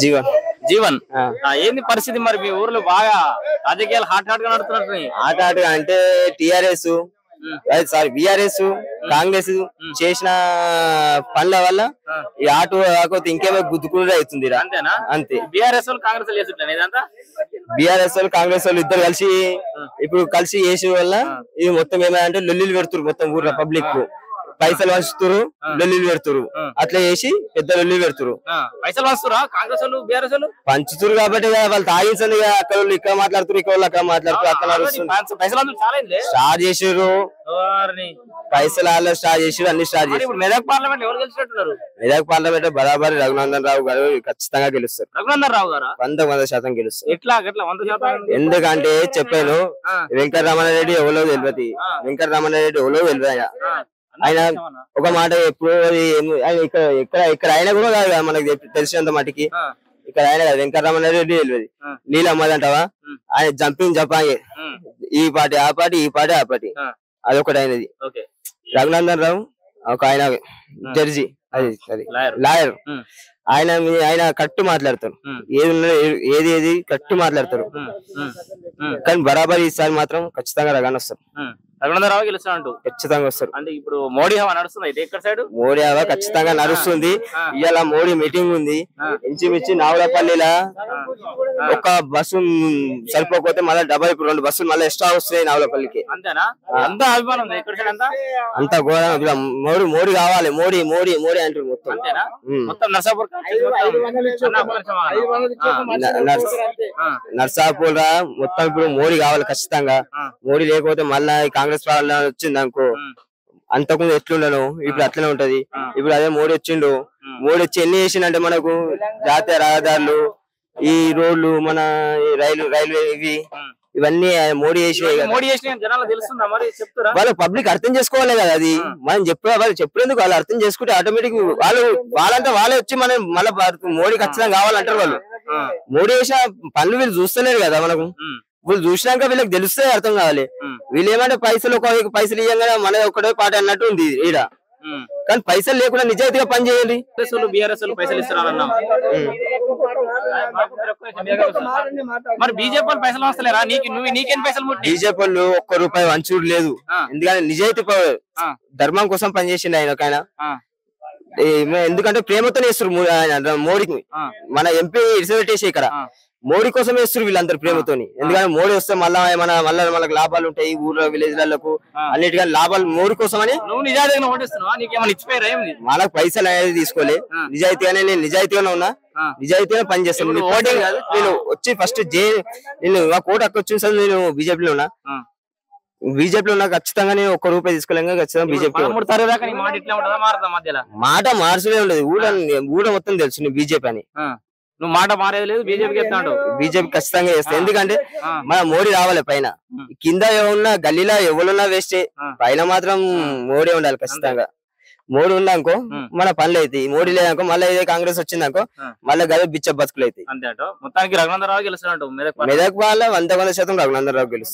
జీవన్ జీవన్ ఏంది పరిస్థితి మరి మీ ఊర్లో బాగా రాజకీయాలు హాట్ గా నడుతున్నట్టు ఆట అంటే టిఆర్ఎస్ సారీ బిఆర్ఎస్ కాంగ్రెస్ చేసిన పనుల వల్ల ఈ ఆటో కాకపోతే ఇంకేమో గుద్దుకుండా అవుతుంది అంతేనా అంతే బిఆర్ఎస్ వాళ్ళు కాంగ్రెస్ వాళ్ళు చేస్తుంటారు ఇదంతా బిఆర్ఎస్ వాళ్ళు కాంగ్రెస్ వాళ్ళు ఇద్దరు కలిసి ఇప్పుడు కలిసి చేసే వల్ల ఇది మొత్తం ఏమంటే లొల్లిలు పెడుతురు మొత్తం ఊర్లో పబ్లిక్ పైసలు వంచుతురు లొల్లిలు పెడుతురు అట్లా చేసి పెద్ద లొల్లిలు పెడుతురు పైసలు వస్తురా కాంగ్రెస్ వాళ్ళు బిఆర్ఎస్ వాళ్ళు పంచుతురు కాబట్టి వాళ్ళు తాగించండి అక్కడ వాళ్ళు ఇక్కడ మాట్లాడుతురు ఇక్కడ వాళ్ళు అక్కడ మాట్లాడుతురు అక్కడ పైసలు చాలా స్టార్ట్ చేసారు పైసలు స్టార్ట్ చేసారు అన్ని స్టార్ట్ చేసి మెదక్ పార్లమెంట్ ఎవరు గెలిచినట్టున్నారు మెదక్ పార్లమెంట్ బరాబరి రఘునందన్ రావు గారు ఖచ్చితంగా గెలుస్తారు. రఘునందన్ రావు గారు 100% గెలుస్తారు. ఎట్లా 100%? ఎందుకంటే చెప్పాను వెంకటరమణారెడ్డి ఎవరో తెలియదు వెంకటరమణారెడ్డి ఎవరో తెలియదు ఆయన ఒక మాట ఎప్పుడు ఇక్కడ ఆయన కూడా కాదు మనకి తెలిసినంత మటుకి ఇక్కడ ఆయన వెంకటరమణారెడ్డి తెలియదు నీళ్ళమ్మది అంటావా ఆయన జంపింగ్ జపాంగే ఈ పార్టీ ఆ పార్టీ ఈ పార్టీ ఆ పార్టీ అదొకటి ఆయనది. రఘునందన్ రావు ఒక ఆయన జడ్జి అది లాయర్ ఆయన ఆయన కరెక్ట్ మాట్లాడతారు ఏది ఏది కరెక్ట్ మాట్లాడతారు కానీ బరాబర్ ఈసారి మాత్రం ఖచ్చితంగా రఘునందన్ వస్తారు. రఘునందన్ రావు గెలుస్తాడు ఖచ్చితంగా వస్తారు. అంటే ఇప్పుడు మోడీ హవా నడుస్తుంది ఇక్కడ సైడ్ మోడీ హవా ఖచ్చితంగా నడుస్తుంది. ఇవాళ మోడీ మీటింగ్ ఉంది ఇంచుమించి నావలపల్లిలా ఒక బస్సు సరిపోకపోతే మళ్ళీ డబల్ ఇప్పుడు 2 బస్సులు మళ్ళీ ఎక్స్ట్రా వస్తున్నాయి నావలపల్లికి. అంతేనా? అంతా అభిమానం ఇక్కడ సైడ్ అంతా ఘోరం మోడీ కావాలి మోడీ మోడీ మోడీ అంటారు మొత్తం. అంతేనా? మొత్తం నర్సాపూర్ రా మొత్తం ఇప్పుడు మోడీ కావాలి ఖచ్చితంగా. మోడీ లేకపోతే మళ్ళా కాంగ్రెస్ పాలన వచ్చింది అనుకో అంతకుముందు ఎట్లుండను ఇప్పుడు అట్లనే ఉంటది. ఇప్పుడు అదే మోడీ వచ్చిండు మోడీ వచ్చి ఎన్ని చేసిండంటే మనకు జాతీయ రహదారులు ఈ రోడ్లు మన రైల్వే ఇవన్నీ మోడీ చేసి వాళ్ళు పబ్లిక్ అర్థం చేసుకోవాలి కదా. అది మనం వాళ్ళు చెప్పేందుకు వాళ్ళు అర్థం చేసుకుంటే ఆటోమేటిక్ వాళ్ళంతా వాళ్ళే వచ్చి మనం మళ్ళీ మోడీ ఖచ్చితంగా కావాలంటారు. వాళ్ళు మోడీ చేసిన పనులు వీళ్ళు చూస్తలేరు కదా మనకు. వీళ్ళు చూసినాక వీళ్ళకి తెలుస్తే అర్థం కావాలి. వీళ్ళు ఏమంటే పైసలు ఇవ్వగానే మన ఒక్కడే పాట అన్నట్టు ఉంది ఈడ. కానీ పైసలు లేకుండా నిజాయితీగా పని చేయండి. పైసలు ఇస్తున్నారన్నా మరి బీజేపీ పైసలు వస్తలేరా నీకేం పైసలు? బీజేపీ వాళ్ళు ₹1 వంచూరు లేదు. ఎందుకంటే నిజాయితీ ధర్మం కోసం పనిచేసిండు ఆయన ఒక ఆయన. ఎందుకంటే ప్రేమతోనే ఇస్తారు మోడీకి. మన ఎంపీ ఇరిసెట్టేసి ఇక్కడ మోడీ కోసం వేస్తారు వీళ్ళందరూ ప్రేమతోని. ఎందుకంటే మోడీ వస్తే మళ్ళీ మనకు లాభాలు ఉంటాయి ఊర్లో విలేజ్లకు అన్నిటికీ లాభాలు మోడీ కోసం అని. మనకు పైసలు అనేది తీసుకోలే నిజాయితీగానే నేను నిజాయితీగానే ఉన్నా నిజాయితీగానే పని చేస్తాను. నేను వచ్చి ఫస్ట్ నేను ఆ కోట అక్కడ వచ్చిన సార్ నేను బీజేపీలో ఉన్నా ఖచ్చితంగా నేను ₹1 తీసుకోలేక ఖచ్చితంగా బీజేపీ మాట మార్చలే ఉండదు. ఊడ మొత్తం తెలుసు బీజేపీ అని. నువ్వు మాట మారేది లేదు బీజేపీకి ఎత్తాడు. బీజేపీ ఖచ్చితంగా చేస్తా. ఎందుకంటే మన మోడీ రావాలి పైన. కింద ఏమన్నా గల్లీలో ఎవరున్నా వేస్టే పైన మాత్రం మోడీ ఉండాలి ఖచ్చితంగా. మోడీ ఉన్నాకో మన పనులు అవుతాయి. మోడీ లేదనుకో మళ్ళీ ఇదే కాంగ్రెస్ వచ్చిందనుకో మళ్ళీ గదే బిచ్చ బతుకులు అవుతాయి. మొత్తానికి రఘునందన్ రావు గెలుస్తాడు. మెదక్ వాళ్ళ 100% రఘునందన్ రావు గెలుస్తాడు.